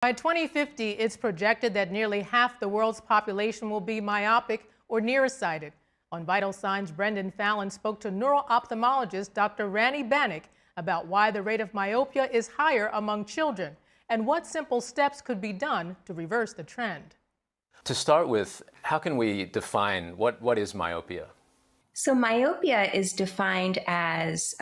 By 2050, it's projected that nearly half the world's population will be myopic or nearsighted. On Vital Signs, Brendon Fallon spoke to neuro-ophthalmologist Dr. Rani Banik about why the rate of myopia is higher among children and what simple steps could be done to reverse the trend. To start with, how can we define what is myopia? So myopia is defined as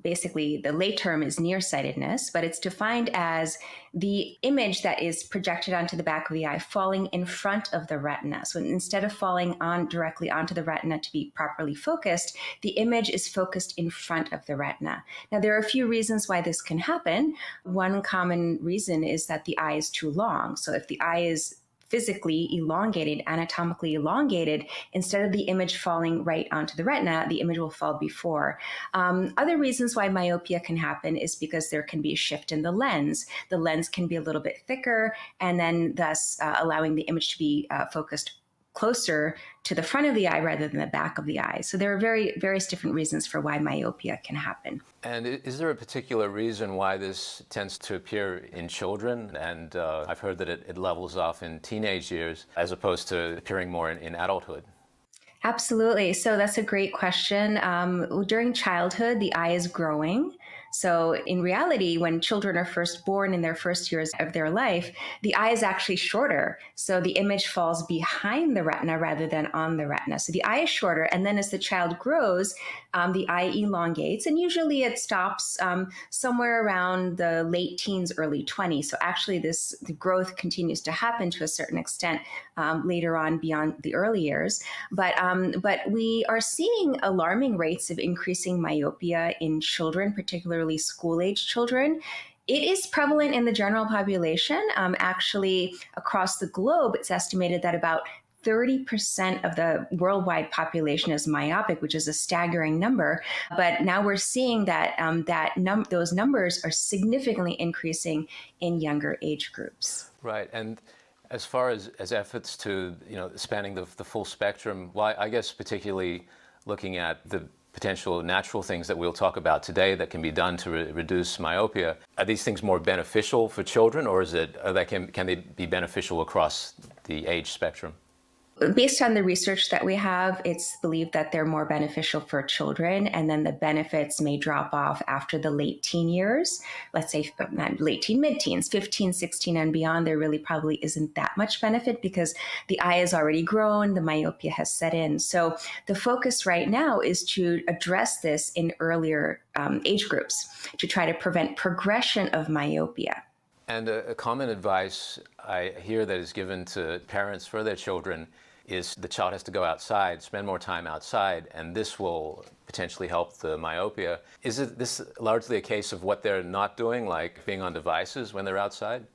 basically the lay term is nearsightedness, but it's defined as the image that is projected onto the back of the eye falling in front of the retina. So instead of falling directly onto the retina to be properly focused, the image is focused in front of the retina. Now, there are a few reasons why this can happen. One common reason is that the eye is too long. So if the eye is physically elongated, anatomically elongated, instead of the image falling right onto the retina, the image will fall before. Other reasons why myopia can happen is because there can be a shift in the lens. The lens can be a little bit thicker, and then thus allowing the image to be focused closer to the front of the eye rather than the back of the eye. So there are various different reasons for why myopia can happen. And is there a particular reason why this tends to appear in children? And I've heard that it levels off in teenage years as opposed to appearing more in adulthood. Absolutely. So that's a great question. During childhood, the eye is growing. So in reality, when children are first born in their first years of their life, the eye is actually shorter. So the image falls behind the retina rather than on the retina. So the eye is shorter. And then as the child grows, the eye elongates. And usually it stops somewhere around the late teens, early 20s. So actually the growth continues to happen to a certain extent later on beyond the early years. But we are seeing alarming rates of increasing myopia in children, particularly school-age children. It is prevalent in the general population. Actually, across the globe, it's estimated that about 30% of the worldwide population is myopic, which is a staggering number. But now we're seeing that those numbers are significantly increasing in younger age groups. Right. And as far as efforts to, spanning the full spectrum, well, I guess particularly looking at the potential natural things that we'll talk about today that can be done to reduce myopia. Are these things more beneficial for children, or can they be beneficial across the age spectrum? Based on the research that we have, it's believed that they're more beneficial for children, and then the benefits may drop off after the late teen years. Let's say not late teen, mid-teens, 15, 16 and beyond, there really probably isn't that much benefit because the eye is already grown, the myopia has set in. So the focus right now is to address this in earlier age groups to try to prevent progression of myopia. And a common advice I hear that is given to parents for their children is the child has to go outside, spend more time outside, and this will potentially help the myopia. Is this largely a case of what they're not doing, like being on devices when they're outside?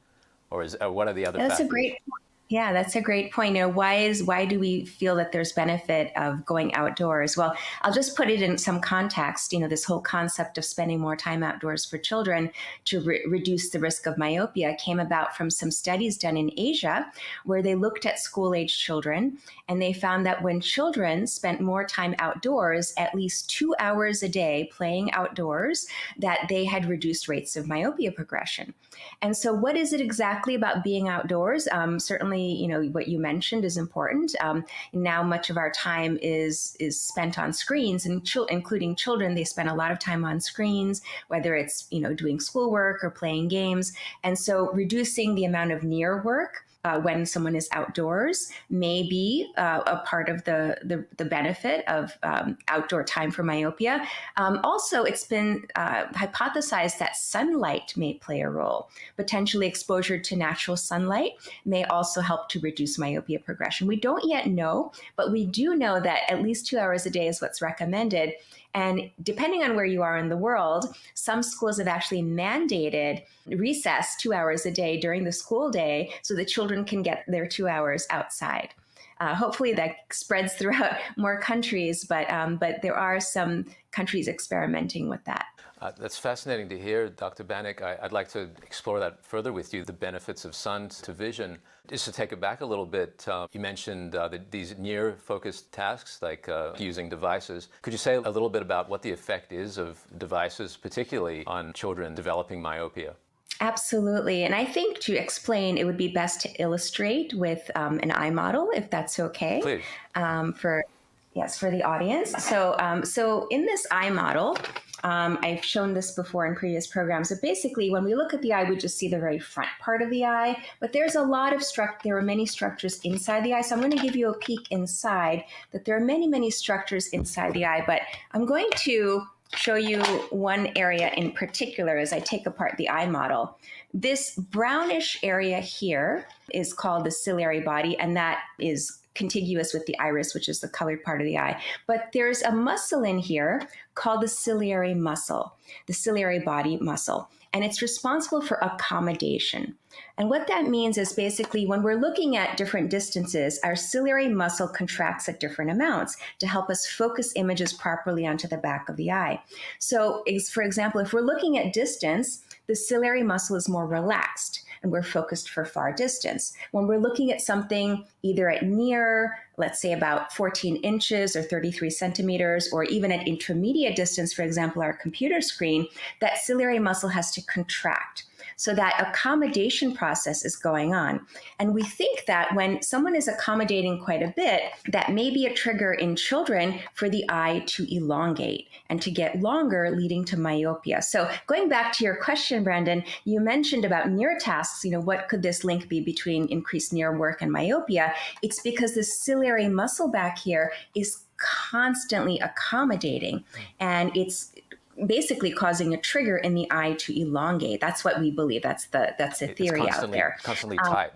Or what are the other factors? That's a great point. Yeah, that's a great point. Why do we feel that there's benefit of going outdoors? Well, I'll just put it in some context. This whole concept of spending more time outdoors for children to reduce the risk of myopia came about from some studies done in Asia where they looked at school-age children, and they found that when children spent more time outdoors, at least 2 hours a day playing outdoors, that they had reduced rates of myopia progression. And so what is it exactly about being outdoors? Certainly, what you mentioned is important. Now much of our time is spent on screens, and including children, they spend a lot of time on screens, whether it's, doing schoolwork or playing games. And so reducing the amount of near work when someone is outdoors may be a part of the benefit of outdoor time for myopia. Also, it's been hypothesized that sunlight may play a role. Potentially exposure to natural sunlight may also help to reduce myopia progression. We don't yet know, but we do know that at least 2 hours a day is what's recommended. And depending on where you are in the world, some schools have actually mandated recess 2 hours a day during the school day so that children can get their 2 hours outside. Hopefully that spreads throughout more countries, but there are some countries experimenting with that. That's fascinating to hear, Dr. Banik. I'd like to explore that further with you, the benefits of sun to vision. Just to take it back a little bit, you mentioned these near-focused tasks, like using devices. Could you say a little bit about what the effect is of devices, particularly on children developing myopia? Absolutely. And I think to explain, it would be best to illustrate with an eye model, if that's okay. Please. For yes, for the audience. So in this eye model, I've shown this before in previous programs. So basically, when we look at the eye, we just see the very front part of the eye. But there's a lot of there are many structures inside the eye. So I'm going to give you a peek inside. That there are many, many structures inside the eye. But I'm going to show you one area in particular as I take apart the eye model. This brownish area here is called the ciliary body, and that is contiguous with the iris, which is the colored part of the eye. But there's a muscle in here called the ciliary muscle, the ciliary body muscle, and it's responsible for accommodation. And what that means is basically when we're looking at different distances, our ciliary muscle contracts at different amounts to help us focus images properly onto the back of the eye. So, for example, if we're looking at distance, the ciliary muscle is more relaxed and we're focused for far distance. When we're looking at something either at near, let's say about 14 inches or 33 centimeters, or even at intermediate distance, for example, our computer screen, that ciliary muscle has to contract. So that accommodation process is going on. And we think that when someone is accommodating quite a bit, that may be a trigger in children for the eye to elongate and to get longer, leading to myopia. So going back to your question, Brendon, you mentioned about near tasks, what could this link be between increased near work and myopia? It's because the ciliary muscle back here is constantly accommodating, and it's basically causing a trigger in the eye to elongate. That's what we believe. That's the theory out there. Constantly tight.